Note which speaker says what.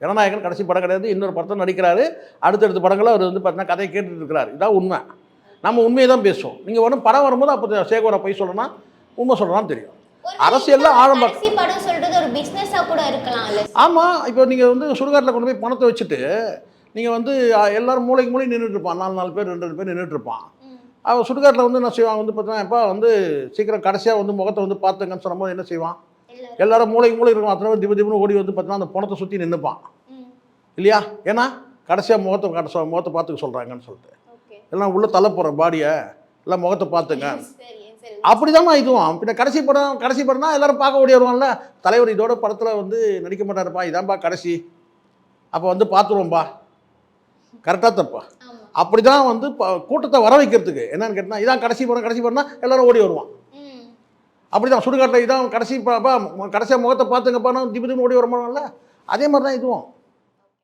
Speaker 1: ஜனநாயகன் கடைசி படம் கிடையாது, இன்னொரு படத்தை நடிக்கிறாரு. அடுத்தடுத்த படங்களும் அவர் வந்து பார்த்தீங்கன்னா கதையை கேட்டுட்டு இருக்கிறார். இதான் உண்மை. நம்ம உண்மையை தான் பேசுவோம். நீங்கள் ஒன்றும் படம் வரும்போது அப்போ சேகோரை போய் சொல்லணும், உண்மை சொல்லலாம் தெரியும். அரசியல்ல ஆழம்
Speaker 2: படம் சொல்றது ஒரு பிசினஸா கூட இருக்கலாம்.
Speaker 1: ஆமாம், இப்போ நீங்கள் வந்து சுடுகாட்டில் கொண்டு போய் பணத்தை வச்சுட்டு நீங்கள் வந்து எல்லாரும் மூளைக்கு மூளை நின்றுட்டு இருப்பான். 4 பேர் 2 பேர் நின்றுட்டு இருப்பான். அவன் சுடுகாட்டில் வந்து என்ன செய்வான் வந்து பார்த்தீங்கன்னா, எப்போ வந்து சீக்கிரம் கடைசியாக வந்து முகத்தை வந்து பார்த்துங்கன்னு சொன்னபோது என்ன செய்வான், எல்லாரும் மூளைக்கு மூளை இருக்கும். அத்தனை திபுன்னு ஓடி வந்து பார்த்தீங்கன்னா அந்த பணத்தை சுற்றி நின்றுப்பான் இல்லையா? ஏன்னா கடைசியாக முகத்தை பார்த்துக்க சொல்கிறாங்கன்னு சொல்லிட்டு எல்லாம் உள்ளே தள்ள போகிற பாடியை எல்லாம் முகத்தை பார்த்துங்க. அப்படிதாம்மா இதுவும். பின்ன கடைசி படம்னா எல்லாரும் பார்க்க ஓடி வருவான்ல. தலைவர் இதோட படத்தில் வந்து நடிக்க மாட்டாருப்பா, இதான்ப்பா கடைசி, அப்போ வந்து பார்த்துருவோம்பா. கரெக்டாக தப்பா? அப்படி தான் வந்து கூட்டத்தை வர வைக்கிறதுக்கு என்னன்னு கேட்டால் இதான் கடைசி படம்னா எல்லாரும் ஓடி வருவான். அப்படி தான் சுடுகாட்டில் இதான் கடைசியாக முகத்தை பார்த்துங்கப்பான்னு திபுன்னு ஓடி வரமாட்டான்ல. அதே மாதிரி தான் இதுவும்.